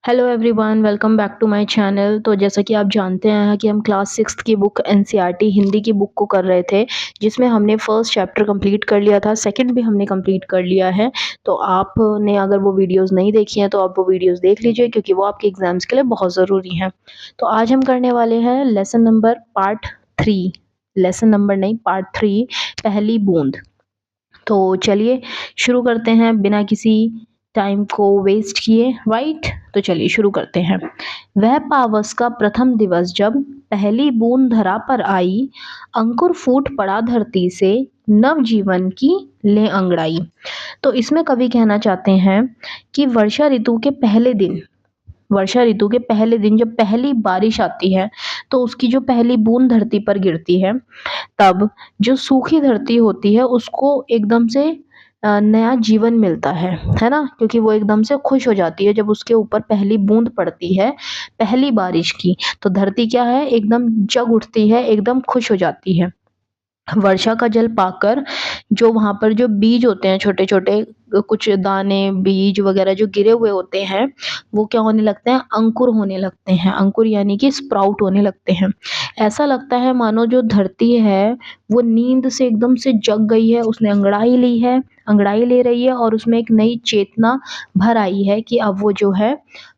Hello everyone, welcome back to my channel. तो जैसा कि आप जानते हैं कि हम क्लास 6th की बुक एनसीईआरटी हिंदी की बुक को कर रहे थे, जिसमें हमने फर्स्ट चैप्टर कंप्लीट कर लिया था, सेकंड भी हमने कंप्लीट कर लिया है। तो आपने अगर वो वीडियोस नहीं देखी हैं तो आप वो वीडियोस देख लीजिए, क्योंकि वो आपके एग्जाम्स के लिए बहुत ज़रूरी हैं। तो आज हम करने वाले हैं lesson number part 3, lesson number नहीं पार्ट 3, पहली बूंद। तो चलिए शुरू करते हैं बिना किसी टाइम को वेस्ट किए, राइट। तो चलिए शुरू करते हैं। वह पावस का प्रथम दिवस जब पहली बूंद धरा पर आई, अंकुर फूट पड़ा धरती से, नव जीवन की ले अंगड़ाई। तो इसमें कवि कहना चाहते हैं कि वर्षा ऋतु के पहले दिन जब पहली बारिश आती है, तो उसकी जो पहली बूंद धरती पर गिरती है, तब जो सूखी धरती होती है उसको एकदम से नया जीवन मिलता है ना? क्योंकि वो एकदम से खुश हो जाती है जब उसके ऊपर पहली बूंद पड़ती है, पहली बारिश की। तो धरती क्या है, एकदम जग उठती है, एकदम खुश हो जाती है। वर्षा का जल पाकर जो वहाँ पर जो बीज होते हैं, छोटे-छोटे कुछ दाने, बीज वगैरह जो गिरे हुए होते हैं, वो क्या होने लगते हैं, अंकुर होने लगते हैं। अंकुर यानी कि स्प्राउट होने लगते हैं। ऐसा लगता है मानो जो धरती है, वो नींद से एकदम से जग गई है, उसने अंगड़ाई ली है, अंगड़ाई ले रही है और उसमें एक नई चेतना भर आई है कि अब वो जो है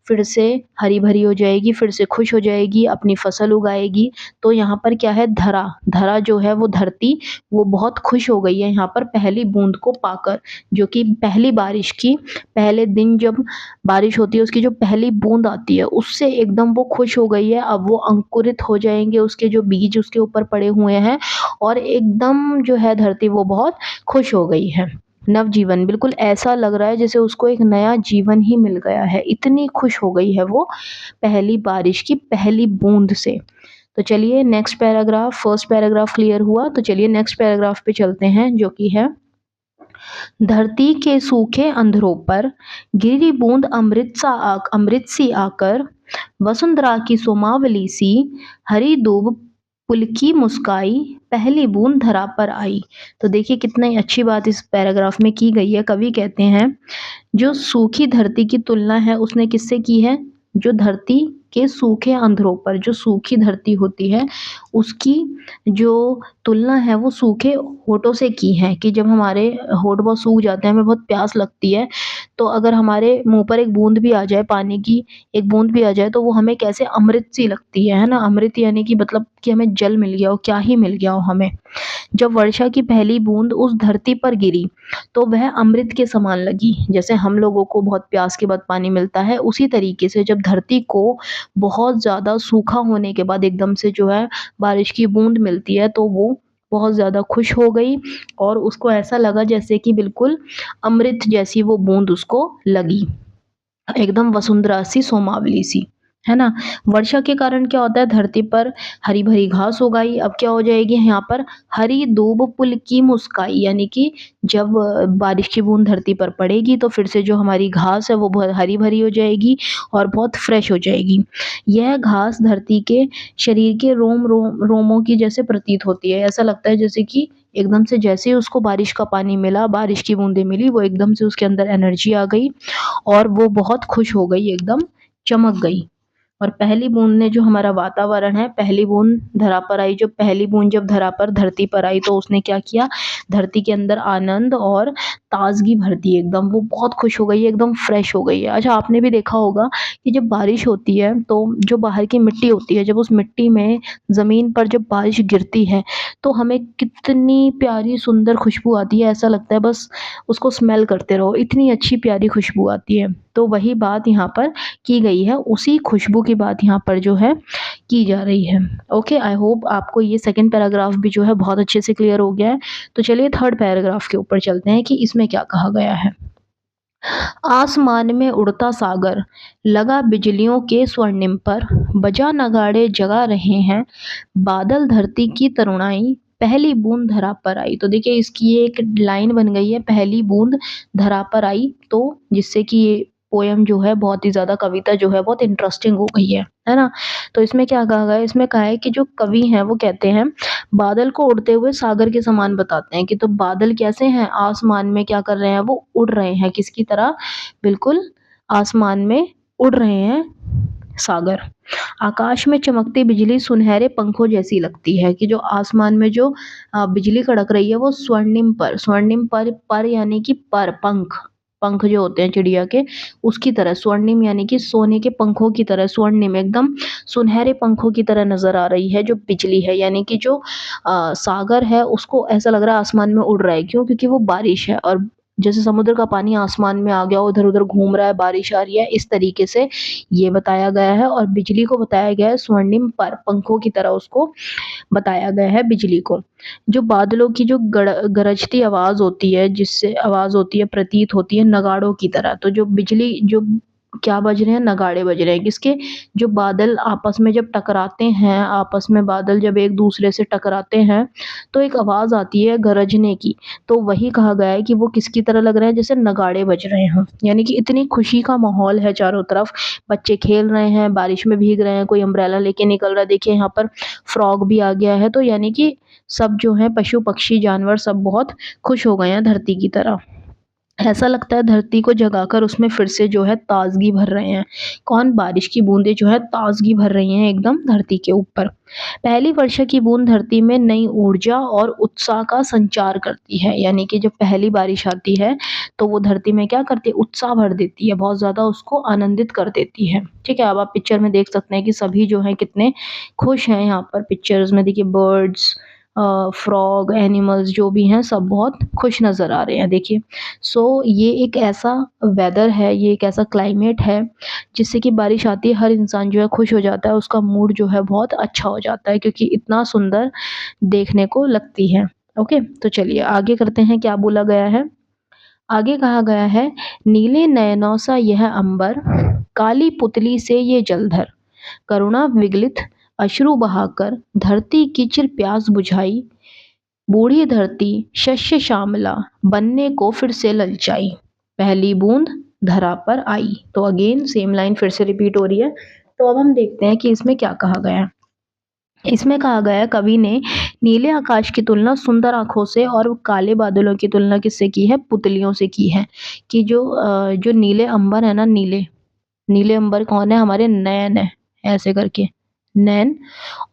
फिर से हरी-भरी हो जाएगी, फिर से खुश हो जाएगी, अपनी फसल उगाएगी। तो यहाँ पर क्या है, धरा, धरा जो है वो धरती, वो बहुत खुश हो गई है यहाँ पर पहली बूंद को पाकर, जो कि पहली बारिश की, पहले दिन जब बारिश होती है उसकी जो पहली बूंद आती है, उससे एकदम वो खुश हो गई है। अब वो अंकुरित हो जाएँगे, उसके जो बीज उसके ऊपर पड़े हुए हैं, और एकदम जो है धरती वो बहुत खुश हो गई है। नवजीवन, बिल्कुल ऐसा लग रहा है जैसे उसको एक नया जीवन ही मिल गया है, इतनी खुश हो गई है वो पहली बारिश की पहली बूंद से। तो चलिए next paragraph, first paragraph clear हुआ, तो चलिए नेक्स्ट पैराग्राफ पे चलते हैं, जो कि है, धरती के सूखे अंधरों पर गिरी बूंद अमृत सी आकर, वसुंधरा की सोमावली सी, हरी दूब पुलकी मुस्काई, पहली बूंद धरा पर आई। तो देखिए कितनी अच्छी बात इस पैराग्राफ में की गई है। कवि कहते हैं जो सूखी धरती की तुलना है उसने किससे की है, जो धरती के सूखे अंधरों पर, जो सूखी धरती होती है उसकी जो तुलना है वो सूखे होठों से की है, कि जब हमारे होठ बहुत सूख जाते हैं, हमें बहुत प्यास लगती है, तो अगर हमारे मुंह पर एक बूंद भी आ जाए, पानी की एक बूंद भी आ जाए, तो वो हमें कैसे अमृत सी लगती है ना? अमृत यानी कि मतलब कि हमें जल मिल गया हो, क्या ही मिल गया हो हमें। जब वर्षा की पहली बूंद उस धरती पर गिरी, तो वह अमृत के समान लगी। जैसे हम लोगों को बहुत प्यास के बाद पानी मिलता है, उसी तरीके से जब धरती को बहुत ज़्यादा सूखा होने के बाद एकदम से जो है बारिश की बूंद मिलती है, तो वो बहुत ज़्यादा खुश हो गई, और उसको ऐसा लगा जैसे कि बिल्कुल अमृत जैसी वो बूंद उसको लगी। एकदम वसुंधरा सी, सोमावली सी, है ना? वर्षा के कारण क्या होता है, धरती पर हरी-भरी घास उग आई। अब क्या हो जाएगी यहाँ पर, हरी दूब पुल की मुस्काई, यानी कि जब बारिश की बूंद धरती पर पड़ेगी तो फिर से जो हमारी घास है वो बहुत हरी-भरी हो जाएगी और बहुत फ्रेश हो जाएगी। यह घास धरती के शरीर के रोमों की जैसे प्रतीत होती है। ऐसा लगता है जैसे कि एकदम से जैसे ही उसको बारिश का पानी मिला, बारिश की बूंदें मिली, वो एकदम से उसके अंदर एनर्जी आ गई और वो बहुत खुश हो गई, एकदम चमक गई। और पहली बूँद ने जो हमारा वातावरण है, पहली बूँद धरा पर आई, जो पहली बूँद जब धरा पर धरती पर आई, तो उसने क्या किया, धरती के अंदर आनंद और ताज़गी भर दी एकदम, वो बहुत खुश हो गई है, एकदम फ्रेश हो गई है। अच्छा, आपने भी देखा होगा कि जब बारिश होती है, तो जो बाहर की मिट्टी होती है, जब उस मिट्टी में ज़मीन पर जब बारिश गिरती है, तो हमें कितनी प्यारी सुंदर खुशबू आती है, ऐसा लगता है बस उसको स्मेल करते रहो, इतनी अच्छी प्यारी खुशबू आती है। तो वही बात यहाँ पर की गई है, उसी खुशबू की बात यहाँ पर जो है की जा रही है। ओके, आई होप आपको ये सेकंड पैराग्राफ भी जो है बहुत अच्छे से क्लियर हो गया है। तो चलिए थर्ड पैराग्राफ के ऊपर चलते हैं कि इसमें क्या कहा गया है। आसमान में उड़ता सागर लगा बिजलियों के स्वर्णिम पर, बजा नगाड़े जगा रहे हैं, बादल धरती की तरुणाई, पहली बूंद धरा पर आई। तो देखिए इसकी ये एक लाइन बन गई है, पहली बूंद धरा पर आई, तो जिससे कि ये पोयम जो है बहुत ही ज़्यादा, कविता जो है बहुत इंटरेस्टिंग हो गई है ना? तो इसमें क्या कहा गया है, इसमें कहा है कि जो कवि हैं वो कहते हैं बादल को उड़ते हुए सागर के समान बताते हैं, कि तो बादल कैसे हैं, आसमान में क्या कर रहे हैं, वो उड़ रहे हैं, किसकी तरह, बिल्कुल आसमान में उड़ रहे हैं सागर। आकाश में चमकती बिजली सुनहरे पंखों जैसी लगती है, कि जो आसमान में जो बिजली कड़क रही है वो स्वर्णिम पर यानी कि पर पंख, पंख जो होते हैं चिड़िया के, उसकी तरह स्वर्णिम यानी कि सोने के पंखों की तरह, स्वर्णिम एकदम सुनहरे पंखों की तरह नजर आ रही है जो बिजली है। यानी कि जो सागर है उसको ऐसा लग रहा है आसमान में उड़ रहा है। क्यों? क्योंकि वो बारिश है, और जैसे समुद्र का पानी आसमान में आ गया, उधर उधर घूम रहा है, बारिश आ रही है, इस तरीके से ये बताया गया है। और बिजली को बताया गया है स्वर्णिम पर पंखों की तरह, उसको बताया गया है बिजली को। जो बादलों की जो गरजती आवाज होती है, जिससे आवाज होती है, प्रतीत होती है नगाड़ों की तरह। तो जो बिजली जो क्या बज रहे हैं? नगाड़े बज रहे हैं। किसके? जो बादल आपस में जब टकराते हैं, आपस में बादल जब एक दूसरे से टकराते हैं तो एक आवाज आती है गरजने की। तो वही कहा गया है कि वो किसकी तरह लग रहा है? जैसे नगाड़े बज रहे हैं। यानी कि इतनी खुशी का माहौल है चारों तरफ, बच्चे खेल रहे हैं, बारिश में भीग रहे हैं, कोई अम्ब्रेला लेके निकल रहा है। देखिए यहाँ पर फ्रॉग भी आ गया है। तो यानी कि सब जो है पशु पक्षी जानवर सब बहुत खुश हो गए हैं धरती की तरह। ऐसा लगता है धरती को जगाकर उसमें फिर से जो है ताजगी भर रहे हैं। कौन? बारिश की बूंदें जो है ताजगी भर रही हैं एकदम धरती के ऊपर। पहली वर्षा की बूंद धरती में नई ऊर्जा और उत्साह का संचार करती है। यानी कि जब पहली बारिश आती है तो वो धरती में क्या करती है? उत्साह भर देती है, बहुत ज़्यादा उसको आनंदित कर देती है। ठीक है, अब आप पिक्चर में देख सकते हैं कि सभी जो हैं कितने खुश हैं। यहाँ पर पिक्चर्स में देखिए बर्ड्स, फ्रॉग, एनिमल्स जो भी हैं सब बहुत खुश नज़र आ रहे हैं। देखिए, सो ये एक ऐसा वेदर है, ये एक ऐसा क्लाइमेट है जिससे कि बारिश आती है हर इंसान जो है खुश हो जाता है, उसका मूड जो है बहुत अच्छा हो जाता है, क्योंकि इतना सुंदर देखने को लगती है। ओके, तो चलिए आगे करते हैं, क्या बोला गया है। आगे कहा गया है, नीले नयनों सा यह अंबर, काली पुतली से ये जलधर, करुणा विगलित अश्रु बहाकर धरती की चिर प्यास बुझाई, बूढ़ी धरती शस्य श्यामला बनने को फिर से ललचाई, पहली बूंद धरा पर आई। तो अगेन सेम लाइन फिर से रिपीट हो रही है। तो अब हम देखते हैं कि इसमें क्या कहा गया है। इसमें कहा गया है, कवि ने नीले आकाश की तुलना सुंदर आंखों से और काले बादलों की तुलना किससे की है? पुतलियों से की है। कि जो नीले अंबर है ना, नीले नीले अंबर कौन है? हमारे नयन है, ऐसे करके नैन।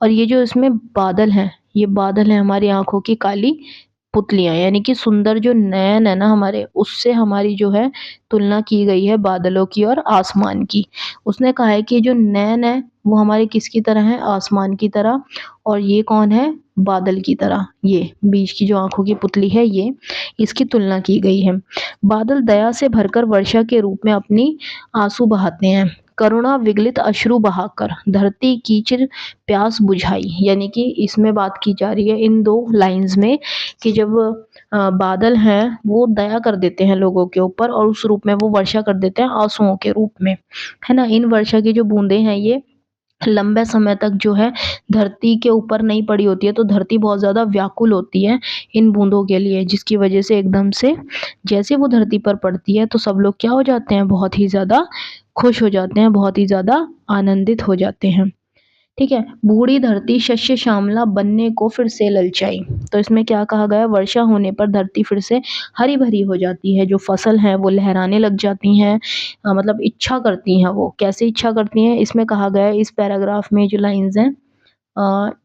और ये जो इसमें बादल हैं, ये बादल हैं हमारी आँखों की काली पुतलियाँ, यानी कि सुंदर जो नयन है ना हमारे, उससे हमारी जो है तुलना की गई है बादलों की और आसमान की। उसने कहा है कि जो नैन है वो हमारे किसकी तरह है? आसमान की तरह। और ये कौन है? बादल की तरह। ये बीच की जो आँखों की पुतली है ये, इसकी तुलना की गई है। बादल दया से भरकर वर्षा के रूप में अपनी आँसू बहाते हैं, करुणा विगलित अश्रु बहाकर धरती की चिर प्यास बुझाई। यानी कि इसमें बात की जा रही है इन दो लाइंस में, कि जब बादल हैं वो दया कर देते हैं लोगों के ऊपर, और उस रूप में वो वर्षा कर देते हैं आंसुओं के रूप में, है ना। इन वर्षा की जो बूंदें हैं ये लंबे समय तक जो है धरती के ऊपर नहीं पड़ी होती है, तो धरती बहुत ज़्यादा व्याकुल होती है इन बूंदों के लिए, जिसकी वजह से एकदम से जैसे वो धरती पर पड़ती है तो सब लोग क्या हो जाते हैं? बहुत ही ज़्यादा खुश हो जाते हैं, बहुत ही ज़्यादा आनंदित हो जाते हैं। ठीक है, बूढ़ी धरती शस्य श्यामला बनने को फिर से ललचाई। तो इसमें क्या कहा गया? वर्षा होने पर धरती फिर से हरी भरी हो जाती है, जो फसल हैं वो लहराने लग जाती हैं, मतलब इच्छा करती हैं। वो कैसे इच्छा करती हैं? इसमें कहा गया है, इस पैराग्राफ में जो लाइंस हैं,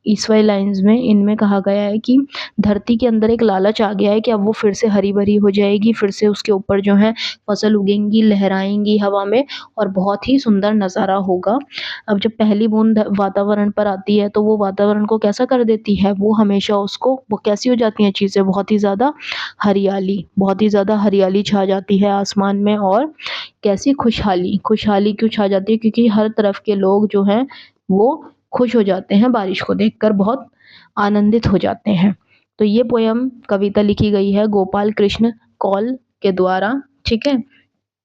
इस वाली लाइन्स में इनमें कहा गया है कि धरती के अंदर एक लालच आ गया है कि अब वो फिर से हरी-भरी हो जाएगी, फिर से उसके ऊपर जो है फसल उगेंगी, लहराएँगी हवा में, और बहुत ही सुंदर नज़ारा होगा। अब जब पहली बूँद वातावरण पर आती है तो वो वातावरण को कैसा कर देती है? वो हमेशा उसको, वो कैसी हो जाती हैं चीज़ें? बहुत ही ज़्यादा हरियाली, बहुत ही ज़्यादा हरियाली छा जाती है आसमान में। और कैसी खुशहाली, खुशहाली क्यों छा जाती है? क्योंकि हर तरफ के लोग जो हैं वो खुश हो जाते हैं, बारिश को देखकर बहुत आनंदित हो जाते हैं। तो ये पोयम कविता लिखी गई है गोपाल कृष्ण कौल के द्वारा, ठीक है?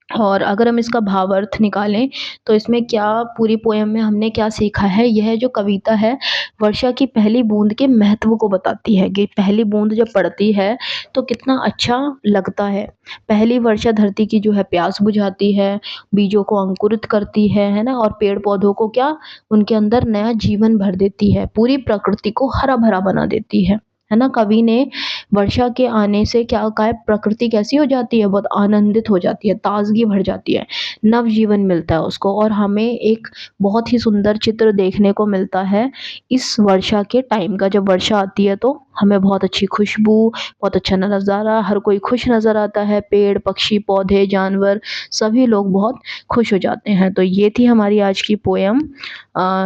और अगर हम इसका भावार्थ निकालें तो इसमें क्या, पूरी पोयम में हमने क्या सीखा है? यह जो कविता है वर्षा की पहली बूंद के महत्व को बताती है, कि पहली बूंद जब पड़ती है तो कितना अच्छा लगता है। पहली वर्षा धरती की जो है प्यास बुझाती है, बीजों को अंकुरित करती है ना, और पेड़ पौधों को क्या, उनके अंदर नया जीवन भर देती है, पूरी प्रकृति को हरा भरा बना देती है ना। कवि ने वर्षा के आने से क्या होता है, प्रकृति कैसी हो जाती है, बहुत आनंदित हो जाती है, ताज़गी भर जाती है, नवजीवन मिलता है उसको और हमें एक बहुत ही सुंदर चित्र देखने को मिलता है इस वर्षा के टाइम का। जब वर्षा आती है तो हमें बहुत अच्छी खुशबू, बहुत अच्छा नज़ारा, हर कोई खुश नज़र आता है, पेड़, पक्षी, पौधे, जानवर सभी लोग बहुत खुश हो जाते हैं। तो ये थी हमारी आज की पोएम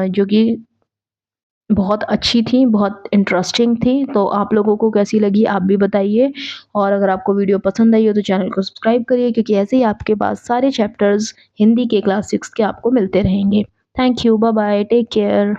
जो कि बहुत अच्छी थी, बहुत इंटरेस्टिंग थी। तो आप लोगों को कैसी लगी आप भी बताइए और अगर आपको वीडियो पसंद आई हो तो चैनल को सब्सक्राइब करिए क्योंकि ऐसे ही आपके पास सारे चैप्टर्स हिंदी के क्लास 6 के आपको मिलते रहेंगे। Thank you, bye bye, take care.